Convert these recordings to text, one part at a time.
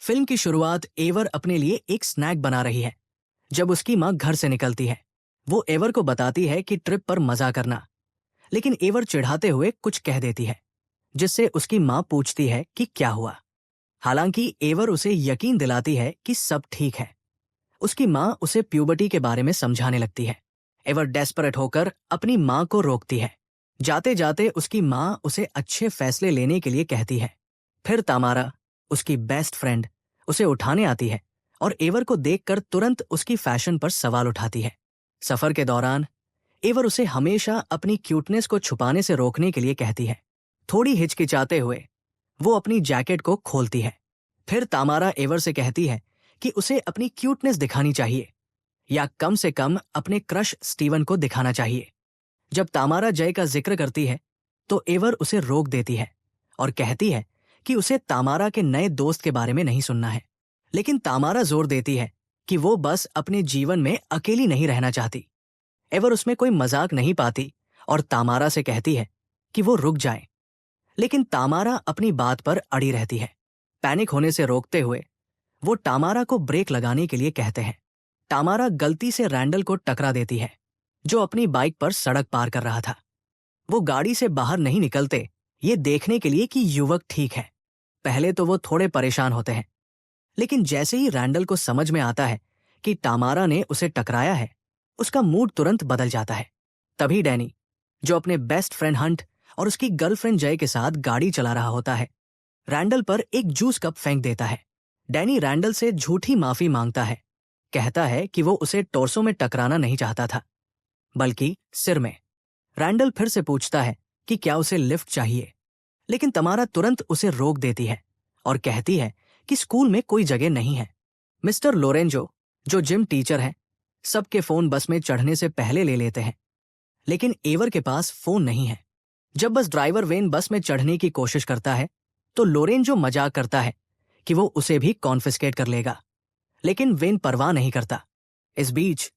Film की शुरुआत ever अपने लिए एक स्नैक बना रही है जब उसकी माँ घर से निकलती है। वो एवर को बताती है कि ट्रिप पर मजा करना, लेकिन एवर चिढ़ाते हुए कुछ कह देती है जिससे उसकी माँ पूछती है कि क्या हुआ। हालांकि एवर उसे यकीन दिलाती है कि सब ठीक है। उसकी माँ उसे प्यूबर्टी के बारे में समझाने लगती है। एवर डेस्परेट होकर अपनी माँ को रोकती है। जाते जाते उसकी माँ उसे अच्छे फैसले लेने के लिए कहती है। फिर तामारा, उसकी बेस्ट फ्रेंड, उसे उठाने आती है और एवर को देखकर तुरंत उसकी फैशन पर सवाल उठाती है। सफर के दौरान एवर उसे हमेशा अपनी क्यूटनेस को छुपाने से रोकने के लिए कहती है। थोड़ी हिचकिचाते हुए वो अपनी जैकेट को खोलती है। फिर तामारा एवर से कहती है कि उसे अपनी क्यूटनेस दिखानी चाहिए, या कम से कम अपने क्रश स्टीवन को दिखाना चाहिए। जब तामारा जय का जिक्र करती है तो एवर उसे रोक देती है और कहती है कि उसे तामारा के नए दोस्त के बारे में नहीं सुनना है। लेकिन तामारा जोर देती है कि वो बस अपने जीवन में अकेली नहीं रहना चाहती। एवर उसमें कोई मजाक नहीं पाती और तामारा से कहती है कि वो रुक जाए, लेकिन तामारा अपनी बात पर अड़ी रहती है। पैनिक होने से रोकते हुए वो तामारा को ब्रेक लगाने के लिए कहते हैं। तामारा गलती से रैंडल को टकरा देती है जो अपनी बाइक पर सड़क पार कर रहा था। वो गाड़ी से बाहर नहीं निकलते ये देखने के लिए कि युवक ठीक है। पहले तो वो थोड़े परेशान होते हैं, लेकिन जैसे ही रैंडल को समझ में आता है कि तामारा ने उसे टकराया है, उसका मूड तुरंत बदल जाता है। तभी डैनी, जो अपने बेस्ट फ्रेंड हंट और उसकी गर्लफ्रेंड जय के साथ गाड़ी चला रहा होता है, रैंडल पर एक जूस कप फेंक देता है। डैनी रैंडल से झूठी माफी मांगता है, कहता है कि वो उसे टोर्सो में टकराना नहीं चाहता था, बल्कि सिर में। रैंडल फिर से पूछता है कि क्या उसे लिफ्ट चाहिए, लेकिन तमारा तुरंत उसे रोक देती है और कहती है कि स्कूल में कोई जगह नहीं है। मिस्टर लोरेंजो, जो जिम टीचर हैं, सबके फोन बस में चढ़ने से पहले ले लेते हैं, लेकिन एवर के पास फोन नहीं है। जब बस ड्राइवर वेन बस में चढ़ने की कोशिश करता है तो लोरेंजो मजाक करता है कि वो उसे भी कॉन्फिस्केट कर लेगा, लेकिन वेन परवाह नहीं करता। इस बीच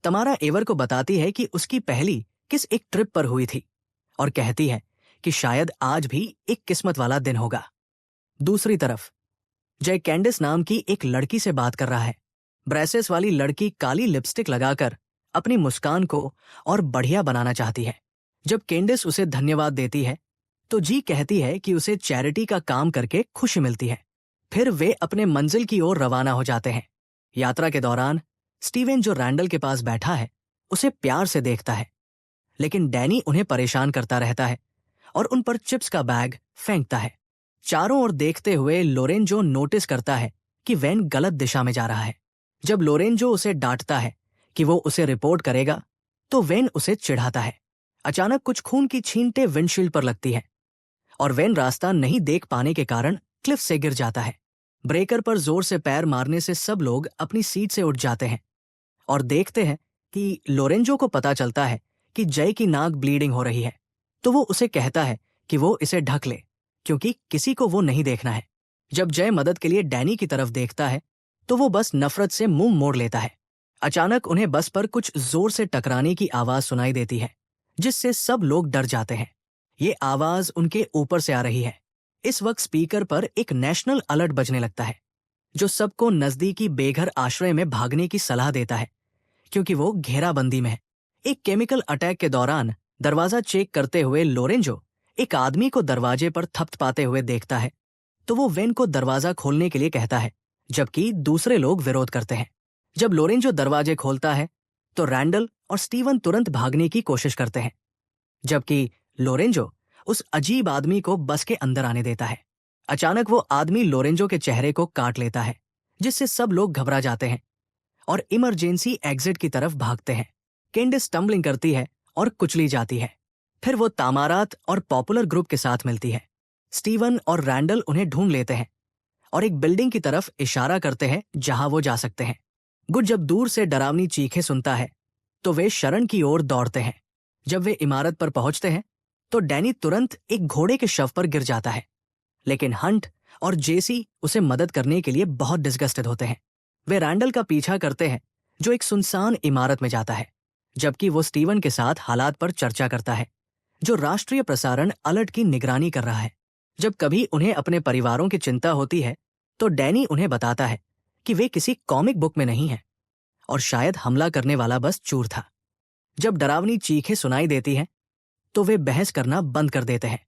तमारा एवर को बताती है कि उसकी पहली किस एक ट्रिप पर हुई थी और कहती है कि शायद आज भी एक किस्मत वाला दिन होगा। दूसरी तरफ जय कैंडिस नाम की एक लड़की से बात कर रहा है। ब्रेसेस वाली लड़की काली लिपस्टिक लगाकर अपनी मुस्कान को और बढ़िया बनाना चाहती है। जब कैंडिस उसे धन्यवाद देती है तो जी कहती है कि उसे चैरिटी का काम करके खुशी मिलती है। फिर वे अपने मंजिल की ओर रवाना हो जाते हैं। यात्रा के दौरान स्टीवन, जो रैंडल के पास बैठा है, उसे प्यार से देखता है, लेकिन डैनी उन्हें परेशान करता रहता है और उन पर चिप्स का बैग फेंकता है। चारों ओर देखते हुए लोरेंजो नोटिस करता है कि वैन गलत दिशा में जा रहा है। जब लोरेंजो उसे डांटता है कि वो उसे रिपोर्ट करेगा तो वैन उसे चिढ़ाता है। अचानक कुछ खून की छींटे विंडशील्ड पर लगती है और वैन रास्ता नहीं देख पाने के कारण क्लिफ से गिर जाता है। ब्रेकर पर जोर से पैर मारने से सब लोग अपनी सीट से उठ जाते हैं और देखते हैं कि लोरेंजो को पता चलता है कि जय की नाक ब्लीडिंग हो रही है, तो वो उसे कहता है कि वो इसे ढक ले क्योंकि किसी को वो नहीं देखना है। जब जय मदद के लिए डैनी की तरफ देखता है तो वो बस नफरत से मुंह मोड़ लेता है। अचानक उन्हें बस पर कुछ जोर से टकराने की आवाज सुनाई देती है, जिससे सब लोग डर जाते हैं। ये आवाज उनके ऊपर से आ रही है। इस वक्त स्पीकर पर एक नेशनल अलर्ट बजने लगता है, जो सबको नजदीकी बेघर आश्रय में भागने की सलाह देता है क्योंकि वो घेराबंदी में है। एक केमिकल अटैक के दौरान दरवाजा चेक करते हुए लोरेंजो एक आदमी को दरवाजे पर थपथपाते हुए देखता है, तो वो वेन को दरवाजा खोलने के लिए कहता है, जबकि दूसरे लोग विरोध करते हैं। जब लोरेंजो दरवाजे खोलता है तो रैंडल और स्टीवन तुरंत भागने की कोशिश करते हैं, जबकि लोरेंजो उस अजीब आदमी को बस के अंदर आने देता है। अचानक वो आदमी लोरेंजो के चेहरे को काट लेता है, जिससे सब लोग घबरा जाते हैं और इमरजेंसी एग्जिट की तरफ भागते हैं। कैंडिस स्टम्बलिंग करती है और कुचली जाती है। फिर वो तामारात और पॉपुलर ग्रुप के साथ मिलती है। स्टीवन और रैंडल उन्हें ढूंढ लेते हैं और एक बिल्डिंग की तरफ इशारा करते हैं जहां वो जा सकते हैं। गुड जब दूर से डरावनी चीखें सुनता है तो वे शरण की ओर दौड़ते हैं। जब वे इमारत पर पहुंचते हैं तो डैनी तुरंत एक घोड़े के शव पर गिर जाता है, लेकिन हंट और जेसी उसे मदद करने के लिए बहुत डिस्गस्टेड होते हैं। वे रैंडल का पीछा करते हैं जो एक सुनसान इमारत में जाता है, जबकि वो स्टीवन के साथ हालात पर चर्चा करता है, जो राष्ट्रीय प्रसारण अलर्ट की निगरानी कर रहा है। जब कभी उन्हें अपने परिवारों की चिंता होती है तो डैनी उन्हें बताता है कि वे किसी कॉमिक बुक में नहीं हैं और शायद हमला करने वाला बस चूर था। जब डरावनी चीखें सुनाई देती हैं तो वे बहस करना बंद कर देते हैं।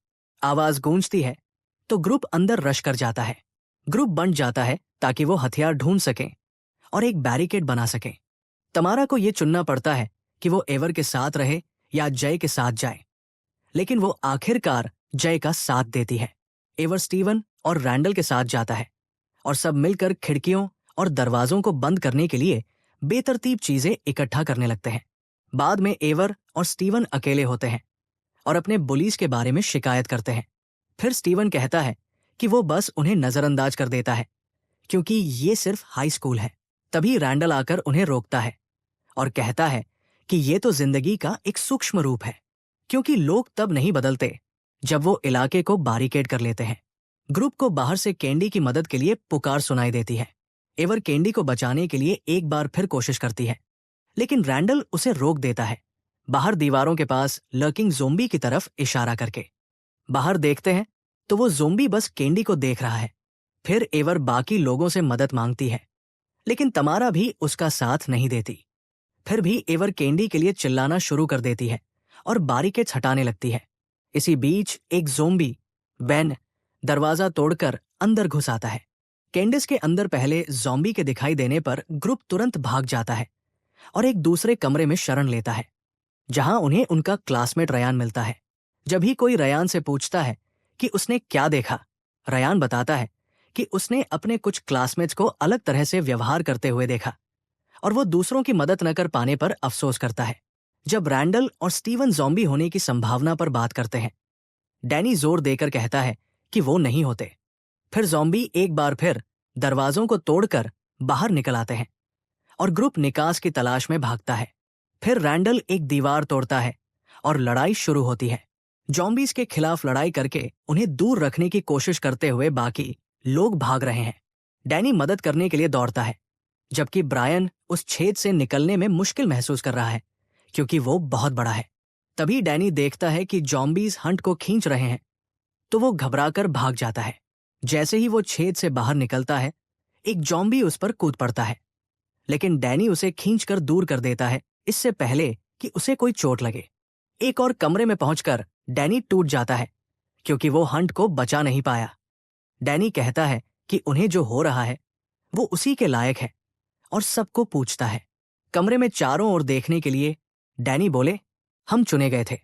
आवाज गूंजती है तो ग्रुप अंदर रश कर जाता है। ग्रुप बंट जाता है ताकि वो हथियार ढूंढ सकें और एक बैरिकेड बना सकें। तमारा को ये चुनना पड़ता है कि वो एवर के साथ रहे या जय के साथ जाए, लेकिन वो आखिरकार जय का साथ देती है। एवर स्टीवन और रैंडल के साथ जाता है और सब मिलकर खिड़कियों और दरवाजों को बंद करने के लिए बेतरतीब चीजें इकट्ठा करने लगते हैं। बाद में एवर और स्टीवन अकेले होते हैं और अपने बुलीज के बारे में शिकायत करते हैं। फिर स्टीवन कहता है कि वो बस उन्हें नजरअंदाज कर देता है क्योंकि ये सिर्फ हाई स्कूल है। तभी रैंडल आकर उन्हें रोकता है और कहता है कि ये तो जिंदगी का एक सूक्ष्म रूप है, क्योंकि लोग तब नहीं बदलते जब वो इलाके को बैरिकेड कर लेते हैं। ग्रुप को बाहर से कैंडी की मदद के लिए पुकार सुनाई देती है। एवर कैंडी को बचाने के लिए एक बार फिर कोशिश करती है, लेकिन रैंडल उसे रोक देता है, बाहर दीवारों के पास लर्किंग ज़ोंबी की तरफ इशारा करके। बाहर देखते हैं तो वो ज़ोंबी बस कैंडी को देख रहा है। फिर एवर बाकी लोगों से मदद मांगती है, लेकिन तमारा भी उसका साथ नहीं देती। फिर भी एवर कैंडी के लिए चिल्लाना शुरू कर देती है और बैरिकेड्स हटाने लगती है। इसी बीच एक ज़ोंबी बेन दरवाजा तोड़कर अंदर घुस आता है। कैंडिस के अंदर पहले ज़ॉम्बी के दिखाई देने पर ग्रुप तुरंत भाग जाता है और एक दूसरे कमरे में शरण लेता है, जहां उन्हें उनका क्लासमेट रयान मिलता है। जब भी कोई रयान से पूछता है कि उसने क्या देखा, रयान बताता है कि उसने अपने कुछ क्लासमेट्स को अलग तरह से व्यवहार करते हुए देखा और वो दूसरों की मदद न कर पाने पर अफसोस करता है। जब रैंडल और स्टीवन ज़ॉम्बी होने की संभावना पर बात करते हैं, डैनी जोर देकर कहता है कि वो नहीं होते। फिर ज़ॉम्बी एक बार फिर दरवाजों को तोड़कर बाहर निकल आते हैं और ग्रुप निकास की तलाश में भागता है। फिर रैंडल एक दीवार तोड़ता है और लड़ाई शुरू होती है। ज़ॉम्बीज के खिलाफ लड़ाई करके उन्हें दूर रखने की कोशिश करते हुए बाकी लोग भाग रहे हैं। डैनी मदद करने के लिए दौड़ता है, जबकि ब्रायन उस छेद से निकलने में मुश्किल महसूस कर रहा है क्योंकि वो बहुत बड़ा है। तभी डैनी देखता है कि ज़ॉम्बीज हंट को खींच रहे हैं, तो वो घबराकर भाग जाता है। जैसे ही वो छेद से बाहर निकलता है, एक ज़ॉम्बी उस पर कूद पड़ता है, लेकिन डैनी उसे खींचकर दूर कर देता है इससे पहले कि उसे कोई चोट लगे। एक और कमरे में पहुंचकर डैनी टूट जाता है क्योंकि वो हंट को बचा नहीं पाया। डैनी कहता है कि उन्हें जो हो रहा है वो उसी के लायक है और सबको पूछता है। कमरे में चारों ओर देखने के लिए डैनी बोले, हम चुने गए थे।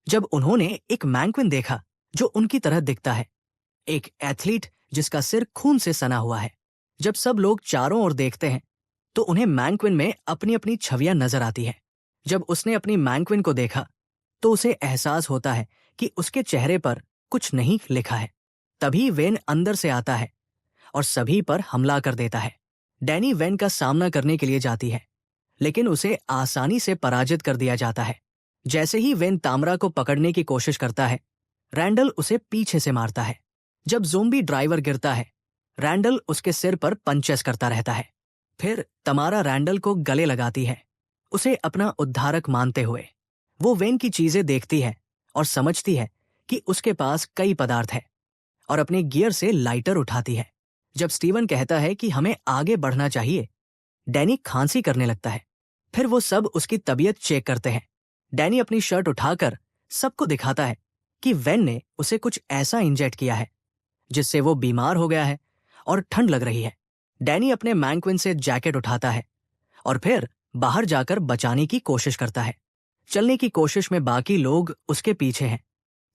जब उन्होंने एक मैंक्विन देखा जो उनकी तरह दिखता है, एक एथलीट जिसका सिर खून से सना हुआ है। जब सब लोग चारों ओर देखते हैं तो उन्हें मैंक्विन में अपनी अपनी छवियां नजर आती हैं। जब उसने अपनी मैंक्विन को देखा तो उसे एहसास होता है कि उसके चेहरे पर कुछ नहीं लिखा है। तभी वेन अंदर से आता है और सभी पर हमला कर देता है। डैनी वेन का सामना करने के लिए जाती है, लेकिन उसे आसानी से पराजित कर दिया जाता है। जैसे ही वेन तामरा को पकड़ने की कोशिश करता है, रैंडल उसे पीछे से मारता है। जब ज़ोंबी ड्राइवर गिरता है, रैंडल उसके सिर पर पंचेस करता रहता है। फिर तमारा रैंडल को गले लगाती है, उसे अपना उद्धारक मानते हुए। वो वेन की चीजें देखती है और समझती है कि उसके पास कई पदार्थ है और अपने गियर से लाइटर उठाती है। जब स्टीवन कहता है कि हमें आगे बढ़ना चाहिए, डैनी खांसी करने लगता है। फिर वो सब उसकी तबीयत चेक करते हैं। डैनी अपनी शर्ट उठाकर सबको दिखाता है कि वेन ने उसे कुछ ऐसा इंजेक्ट किया है जिससे वो बीमार हो गया है और ठंड लग रही है। डैनी अपने मैंक्विन से जैकेट उठाता है और फिर बाहर जाकर बचाने की कोशिश करता है। चलने की कोशिश में बाकी लोग उसके पीछे हैं,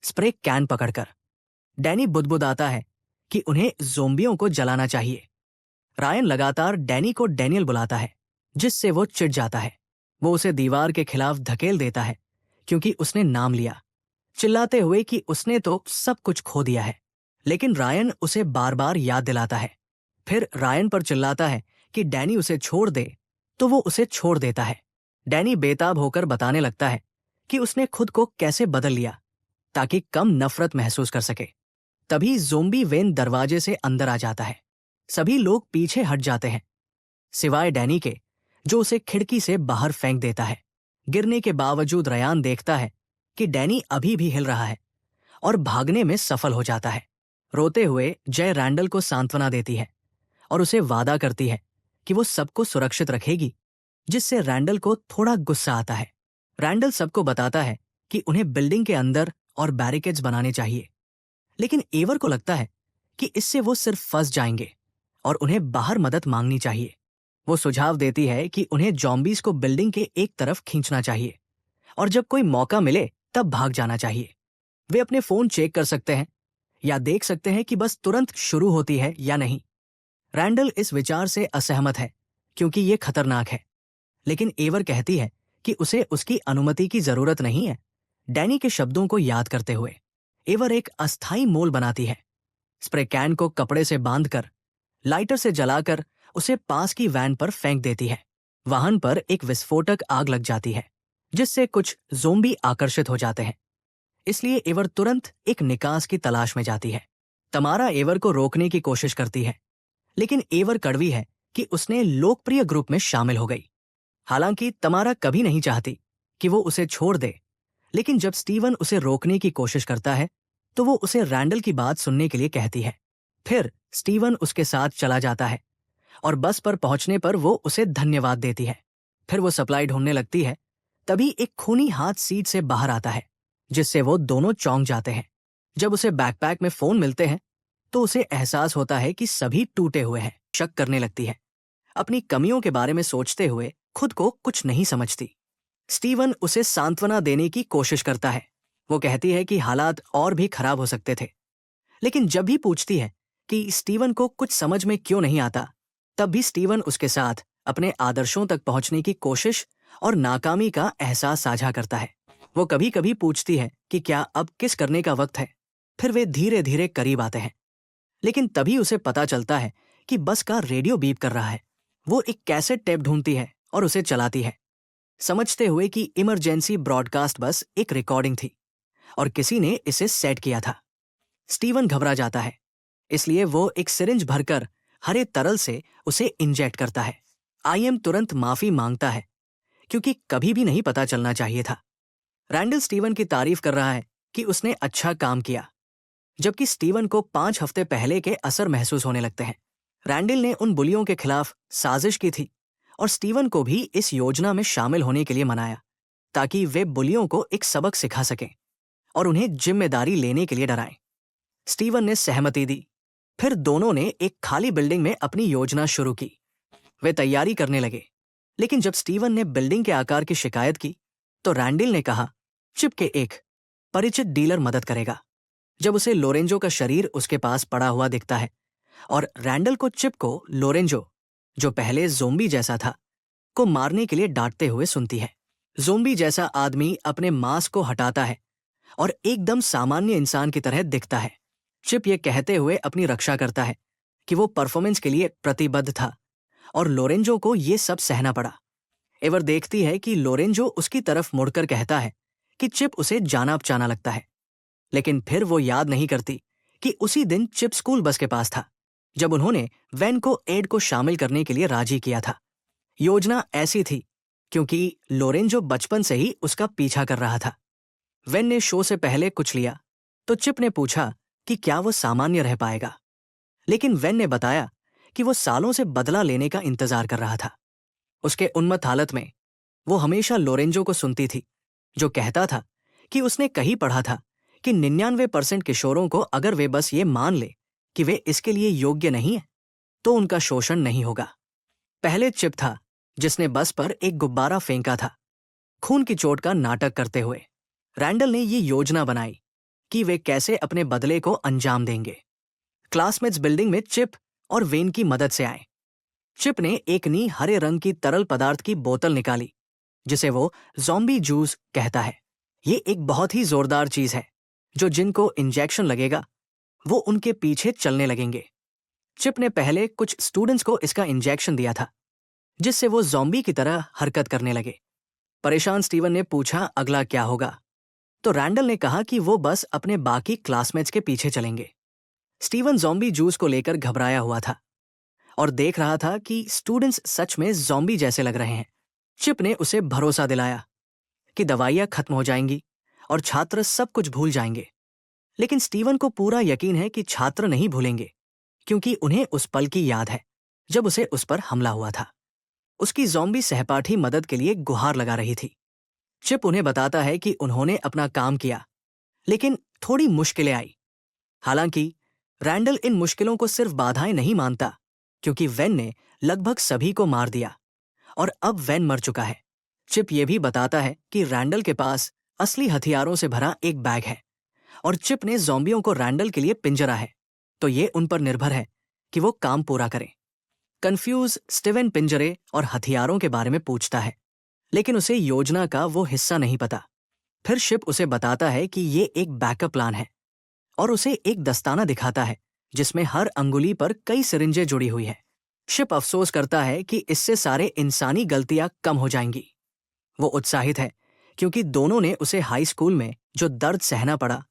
स्प्रे कैन पकड़कर। डैनी बुदबुदाता है कि उन्हें ज़ोंबियों को जलाना चाहिए। रायन लगातार डैनी को डैनियल बुलाता है, जिससे वो चिढ़ जाता है। वो उसे दीवार के खिलाफ धकेल देता है क्योंकि उसने नाम लिया, चिल्लाते हुए कि उसने तो सब कुछ खो दिया है। लेकिन रायन उसे बार बार याद दिलाता है। फिर रायन पर चिल्लाता है कि डैनी उसे छोड़ दे, तो वो उसे छोड़ देता है। डैनी बेताब होकर बताने लगता है कि उसने खुद को कैसे बदल लिया ताकि कम नफरत महसूस कर सके। तभी ज़ोंबी वेन दरवाजे से अंदर आ जाता है। सभी लोग पीछे हट जाते हैं, सिवाय डैनी के, जो उसे खिड़की से बाहर फेंक देता है। गिरने के बावजूद रयान देखता है कि डैनी अभी भी हिल रहा है और भागने में सफल हो जाता है। रोते हुए जय रैंडल को सांत्वना देती है और उसे वादा करती है कि वो सबको सुरक्षित रखेगी, जिससे रैंडल को थोड़ा गुस्सा आता है। रैंडल सबको बताता है कि उन्हें बिल्डिंग के अंदर और बैरिकेड्स बनाने चाहिए, लेकिन एवर को लगता है कि इससे वो सिर्फ फंस जाएंगे और उन्हें बाहर मदद मांगनी चाहिए। वो सुझाव देती है कि उन्हें जॉम्बीज को बिल्डिंग के एक तरफ खींचना चाहिए और जब कोई मौका मिले तब भाग जाना चाहिए। वे अपने फोन चेक कर सकते हैं या देख सकते हैं कि बस तुरंत शुरू होती है या नहीं। रैंडल इस विचार से असहमत है क्योंकि ये खतरनाक है, लेकिन एवर कहती है कि उसे उसकी अनुमति की जरूरत नहीं है। डैनी के शब्दों को याद करते हुए एवर एक अस्थायी मोल बनाती है। स्प्रे कैन को कपड़े से बांधकर लाइटर से जलाकर उसे पास की वैन पर फेंक देती है। वाहन पर एक विस्फोटक आग लग जाती है, जिससे कुछ ज़ोंबी आकर्षित हो जाते हैं। इसलिए एवर तुरंत एक निकास की तलाश में जाती है। तमारा एवर को रोकने की कोशिश करती है, लेकिन एवर कड़वी है कि उसने लोकप्रिय ग्रुप में शामिल हो गई। हालांकि तमारा कभी नहीं चाहती कि वो उसे छोड़ दे, लेकिन जब स्टीवन उसे रोकने की कोशिश करता है तो वो उसे रैंडल की बात सुनने के लिए कहती है। फिर स्टीवन उसके साथ चला जाता है और बस पर पहुंचने पर वो उसे धन्यवाद देती है। फिर वो सप्लाई ढूंढने लगती है। तभी एक खूनी हाथ सीट से बाहर आता है, जिससे वो दोनों चौंक जाते हैं। जब उसे बैकपैक में फोन मिलते हैं तो उसे एहसास होता है कि सभी टूटे हुए हैं। शक करने लगती है। अपनी कमियों के बारे में सोचते हुए खुद को कुछ नहीं समझती। स्टीवन उसे सांत्वना देने की कोशिश करता है। वो कहती है कि हालात और भी खराब हो सकते थे, लेकिन जब भी पूछती है कि स्टीवन को कुछ समझ में क्यों नहीं आता, तब भी स्टीवन उसके साथ अपने आदर्शों तक पहुंचने की कोशिश और नाकामी का एहसास साझा करता है। वो कभी कभी पूछती है कि क्या अब किस करने का वक्त है। फिर वे धीरे धीरे करीब आते हैं, लेकिन तभी उसे पता चलता है कि बस का रेडियो बीप कर रहा है। वो एक कैसेट टेप ढूंढती है और उसे चलाती है, समझते हुए कि इमरजेंसी ब्रॉडकास्ट बस एक रिकॉर्डिंग थी और किसी ने इसे सेट किया था। स्टीवन घबरा जाता है, इसलिए वो एक सिरिंज भरकर हरे तरल से उसे इंजेक्ट करता है। आईएम तुरंत माफी मांगता है क्योंकि कभी भी नहीं पता चलना चाहिए था। रैंडल स्टीवन की तारीफ कर रहा है कि उसने अच्छा काम किया, जबकि स्टीवन को 5 हफ्ते पहले के असर महसूस होने लगते हैं। रैंडल ने उन बुलियों के खिलाफ साजिश की थी और स्टीवन को भी इस योजना में शामिल होने के लिए मनाया, ताकि वे बुलियों को एक सबक सिखा सकें और उन्हें जिम्मेदारी लेने के लिए डराएं। स्टीवन ने सहमति दी। फिर दोनों ने एक खाली बिल्डिंग में अपनी योजना शुरू की। वे तैयारी करने लगे, लेकिन जब स्टीवन ने बिल्डिंग के आकार की शिकायत की तो रैंडल ने कहा चिप के एक परिचित डीलर मदद करेगा। जब उसे लोरेंजो का शरीर उसके पास पड़ा हुआ दिखता है और रैंडल को चिप को लोरेंजो, जो पहले ज़ोंबी जैसा था, को मारने के लिए डांटते हुए सुनती है। ज़ोंबी जैसा आदमी अपने मास्क को हटाता है और एकदम सामान्य इंसान की तरह दिखता है। चिप ये कहते हुए अपनी रक्षा करता है कि वो परफॉर्मेंस के लिए प्रतिबद्ध था और लोरेंजो को ये सब सहना पड़ा। एवर देखती है कि लोरेंजो उसकी तरफ मुड़कर कहता है कि चिप उसे जाना पहचाना लगता है, लेकिन फिर वो याद नहीं करती कि उसी दिन चिप स्कूल बस के पास था जब उन्होंने वैन को एड को शामिल करने के लिए राजी किया था। योजना ऐसी थी क्योंकि लोरेंजो बचपन से ही उसका पीछा कर रहा था। वैन ने शो से पहले कुछ लिया तो चिप ने पूछा कि क्या वो सामान्य रह पाएगा, लेकिन वैन ने बताया कि वो सालों से बदला लेने का इंतजार कर रहा था। उसके उन्मत्त हालत में वो हमेशा लोरेंजो को सुनती थी, जो कहता था कि उसने कहीं पढ़ा था कि 99% किशोरों को अगर वे बस ये मान ले कि वे इसके लिए योग्य नहीं है तो उनका शोषण नहीं होगा। पहले चिप था जिसने बस पर एक गुब्बारा फेंका था, खून की चोट का नाटक करते हुए। रैंडल ने ये योजना बनाई कि वे कैसे अपने बदले को अंजाम देंगे। क्लासमेट्स बिल्डिंग में चिप और वेन की मदद से आए। चिप ने एक नी हरे रंग की तरल पदार्थ की बोतल निकाली, जिसे वो ज़ॉम्बी जूस कहता है। ये एक बहुत ही जोरदार चीज है जो जिनको इंजेक्शन लगेगा वो उनके पीछे चलने लगेंगे। चिप ने पहले कुछ स्टूडेंट्स को इसका इंजेक्शन दिया था, जिससे वो ज़ॉम्बी की तरह हरकत करने लगे। परेशान स्टीवन ने पूछा अगला क्या होगा, तो रैंडल ने कहा कि वो बस अपने बाकी क्लासमेट्स के पीछे चलेंगे। स्टीवन ज़ॉम्बी जूस को लेकर घबराया हुआ था और देख रहा था कि स्टूडेंट्स सच में ज़ॉम्बी जैसे लग रहे हैं। चिप ने उसे भरोसा दिलाया कि दवाइयां खत्म हो जाएंगी और छात्र सब कुछ भूल जाएंगे, लेकिन स्टीवन को पूरा यकीन है कि छात्र नहीं भूलेंगे क्योंकि उन्हें उस पल की याद है। जब उसे उस पर हमला हुआ था। उसकी ज़ॉम्बी सहपाठी मदद के लिए गुहार लगा रही थी। चिप उन्हें बताता है कि उन्होंने अपना काम किया, लेकिन थोड़ी मुश्किलें आई। हालांकि रैंडल इन मुश्किलों को सिर्फ बाधाएं नहीं मानता, क्योंकि वेन ने लगभग सभी को मार दिया और अब वेन मर चुका है। चिप ये भी बताता है कि रैंडल के पास असली हथियारों से भरा एक बैग है और चिप ने ज़ॉम्बियों को रैंडल के लिए पिंजरा है, तो ये उन पर निर्भर है कि वो काम पूरा करें। कंफ्यूज स्टीवन पिंजरे और हथियारों के बारे में पूछता है, लेकिन उसे योजना का वो हिस्सा नहीं पता। फिर शिप उसे बताता है कि ये एक बैकअप प्लान है और उसे एक दस्ताना दिखाता है जिसमें हर अंगुली पर कई सिरिंजें जुड़ी हुई है। शिप अफसोस करता है कि इससे सारे इंसानी गलतियां कम हो जाएंगी। वो उत्साहित है क्योंकि दोनों ने उसे हाई स्कूल में जो दर्द सहना पड़ा,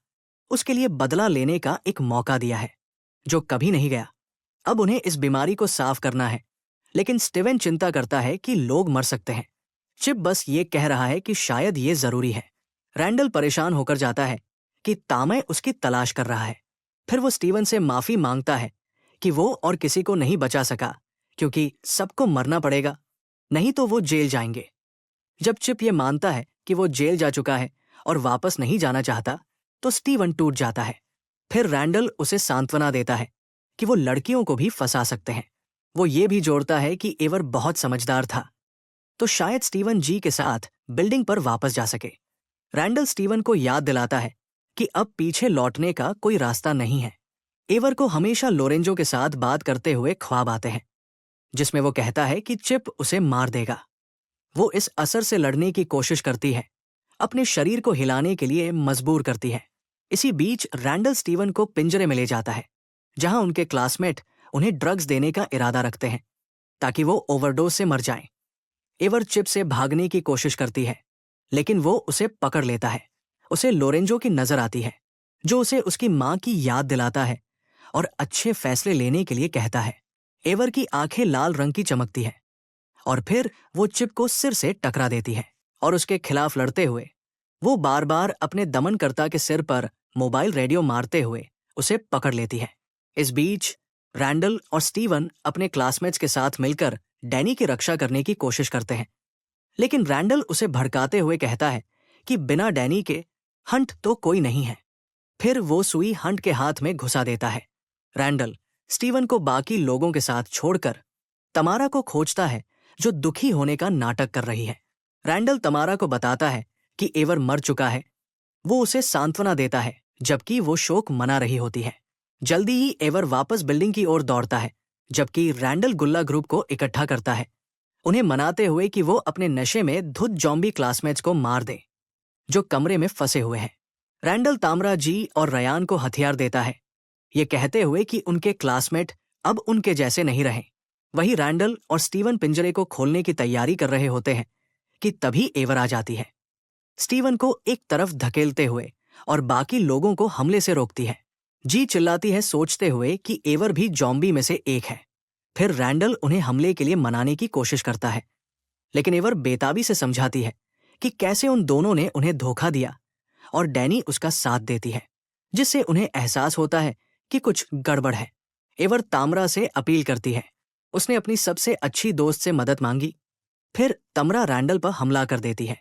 उसके लिए बदला लेने का एक मौका दिया है जो कभी नहीं गया। अब उन्हें इस बीमारी को साफ करना है, लेकिन स्टीवन चिंता करता है कि लोग मर सकते हैं। चिप बस ये कह रहा है कि शायद ये जरूरी है। रैंडल परेशान होकर जाता है कि तामय उसकी तलाश कर रहा है। फिर वो स्टीवन से माफी मांगता है कि वो और किसी को नहीं बचा सका, क्योंकि सबको मरना पड़ेगा, नहीं तो वो जेल जाएंगे। जब चिप ये मानता है कि वो जेल जा चुका है और वापस नहीं जाना चाहता, तो स्टीवन टूट जाता है। फिर रैंडल उसे सांत्वना देता है कि वो लड़कियों को भी फंसा सकते हैं। वो ये भी जोड़ता है कि एवर बहुत समझदार था, तो शायद स्टीवन जी के साथ बिल्डिंग पर वापस जा सके। रैंडल स्टीवन को याद दिलाता है कि अब पीछे लौटने का कोई रास्ता नहीं है। एवर को हमेशा लोरेंजो के साथ बात करते हुए ख्वाब आते हैं, जिसमें वो कहता है कि चिप उसे मार देगा। वो इस असर से लड़ने की कोशिश करती है, अपने शरीर को हिलाने के लिए मजबूर करती है। इसी बीच रैंडल स्टीवन को पिंजरे में ले जाता है, जहां उनके क्लासमेट उन्हें ड्रग्स देने का इरादा रखते हैं ताकि वो ओवरडोज से मर जाएं। एवर चिप से भागने की कोशिश करती है, लेकिन वो उसे पकड़ लेता है। उसे लोरेंजो की नजर आती है, जो उसे उसकी मां की याद दिलाता है और अच्छे फैसले लेने के लिए कहता है। एवर की आंखें लाल रंग की चमकती है और फिर वो चिप को सिर से टकरा देती है और उसके खिलाफ लड़ते हुए वो बार बार अपने दमनकर्ता के सिर पर मोबाइल रेडियो मारते हुए उसे पकड़ लेती है। इस बीच रैंडल और स्टीवन अपने क्लासमेट्स के साथ मिलकर डैनी की रक्षा करने की कोशिश करते हैं, लेकिन रैंडल उसे भड़काते हुए कहता है कि बिना डैनी के हंट तो कोई नहीं है। फिर वो सुई हंट के हाथ में घुसा देता है। रैंडल स्टीवन को बाकी लोगों के साथ छोड़कर तमारा को खोजता है, जो दुखी होने का नाटक कर रही है। रैंडल तमारा को बताता है कि एवर मर चुका है। वो उसे सांत्वना देता है, जबकि वो शोक मना रही होती है। जल्दी ही एवर वापस बिल्डिंग की ओर दौड़ता है, जबकि रैंडल गुल्ला ग्रुप को इकट्ठा करता है, उन्हें मनाते हुए कि वो अपने नशे में धुत जॉम्बी क्लासमेट्स को मार दे जो कमरे में फंसे हुए हैं। रैंडल तामरा जी और रयान को हथियार देता है, ये कहते हुए कि उनके क्लासमेट अब उनके जैसे नहीं रहे। वही रैंडल और स्टीवन पिंजरे को खोलने की तैयारी कर रहे होते हैं कि तभी एवर आ जाती है, स्टीवन को एक तरफ धकेलते हुए और बाकी लोगों को हमले से रोकती है। जी चिल्लाती है, सोचते हुए कि एवर भी जॉम्बी में से एक है। फिर रैंडल उन्हें हमले के लिए मनाने की कोशिश करता है, लेकिन एवर बेताबी से समझाती है कि कैसे उन दोनों ने उन्हें धोखा दिया और डैनी उसका साथ देती है, जिससे उन्हें एहसास होता है कि कुछ गड़बड़ है। एवर तामरा से अपील करती है, उसने अपनी सबसे अच्छी दोस्त से मदद मांगी। फिर तमरा रैंडल पर हमला कर देती है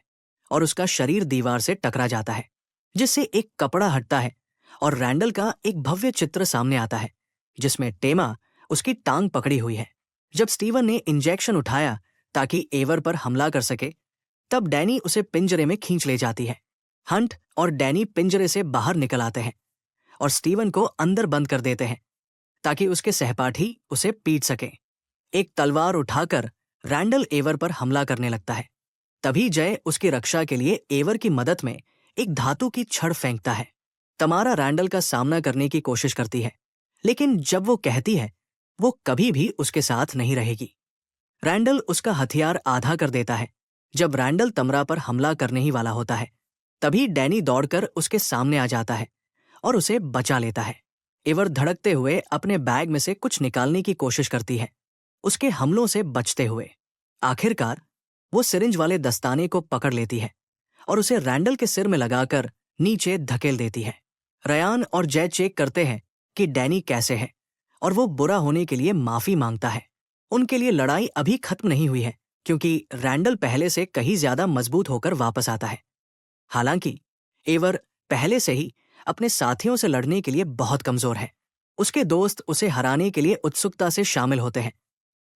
और उसका शरीर दीवार से टकरा जाता है, जिससे एक कपड़ा हटता है और रैंडल का एक भव्य चित्र सामने आता है, जिसमें टेमा उसकी टांग पकड़ी हुई है। जब स्टीवन ने इंजेक्शन उठाया ताकि एवर पर हमला कर सके, तब डैनी उसे पिंजरे में खींच ले जाती है। हंट और डैनी पिंजरे से बाहर निकल आते हैं और स्टीवन को अंदर बंद कर देते हैं ताकि उसके सहपाठी उसे पीट सके। एक तलवार उठाकर रैंडल एवर पर हमला करने लगता है। तभी जय उसकी रक्षा के लिए एवर की मदद में एक धातु की छड़ फेंकता है। तमारा रैंडल का सामना करने की कोशिश करती है, लेकिन जब वो कहती है वो कभी भी उसके साथ नहीं रहेगी, रैंडल उसका हथियार आधा कर देता है। जब रैंडल तमरा पर हमला करने ही वाला होता है, तभी डैनी दौड़कर उसके सामने आ जाता है और उसे बचा लेता है। एवर धड़कते हुए अपने बैग में से कुछ निकालने की कोशिश करती है, उसके हमलों से बचते हुए। आखिरकार वो सिरिंज वाले दस्ताने को पकड़ लेती है और उसे रैंडल के सिर में लगाकर नीचे धकेल देती है। रयान और जय चेक करते हैं कि डैनी कैसे है और वो बुरा होने के लिए माफी मांगता है। उनके लिए लड़ाई अभी खत्म नहीं हुई है, क्योंकि रैंडल पहले से कहीं ज्यादा मजबूत होकर वापस आता है। हालांकि एवर पहले से ही अपने साथियों से लड़ने के लिए बहुत कमजोर है। उसके दोस्त उसे हराने के लिए उत्सुकता से शामिल होते हैं,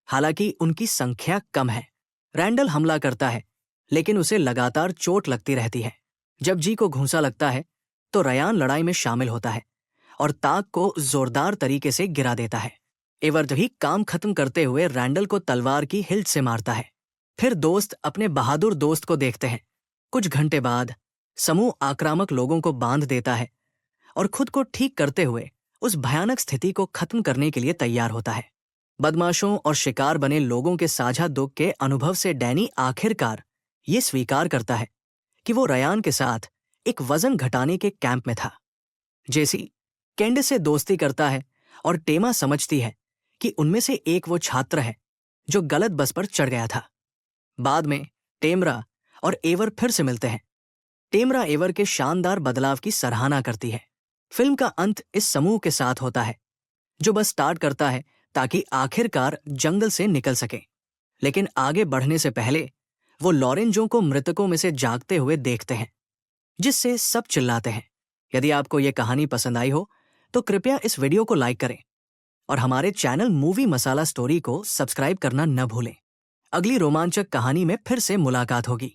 हालांकि उनकी संख्या कम है। रैंडल हमला करता है, लेकिन उसे लगातार चोट लगती रहती है। जब जी को घूंसा लगता है तो रयान लड़ाई में शामिल होता है और ताक को जोरदार तरीके से गिरा देता है। एवर भी काम खत्म करते हुए रैंडल को तलवार की हिल्ट से मारता है। फिर दोस्त अपने बहादुर दोस्त को देखते हैं। कुछ घंटे बाद समूह आक्रामक लोगों को बांध देता है और खुद को ठीक करते हुए उस भयानक स्थिति को खत्म करने के लिए तैयार होता है। बदमाशों और शिकार बने लोगों के साझा दुख के अनुभव से डैनी आखिरकार ये स्वीकार करता है कि वो रयान के साथ एक वजन घटाने के कैंप में था। जेसी कैंडिस से दोस्ती करता है और टेमा समझती है कि उनमें से एक वो छात्र है जो गलत बस पर चढ़ गया था। बाद में टेमरा और एवर फिर से मिलते हैं। टेमरा एवर के शानदार बदलाव की सराहना करती है। फिल्म का अंत इस समूह के साथ होता है जो बस स्टार्ट करता है ताकि आखिरकार जंगल से निकल सके। लेकिन आगे बढ़ने से पहले वो लॉरेंजो को मृतकों में से जागते हुए देखते हैं, जिससे सब चिल्लाते हैं। यदि आपको ये कहानी पसंद आई हो तो कृपया इस वीडियो को लाइक करें और हमारे चैनल मूवी मसाला स्टोरी को सब्सक्राइब करना न भूलें। अगली रोमांचक कहानी में फिर से मुलाकात होगी।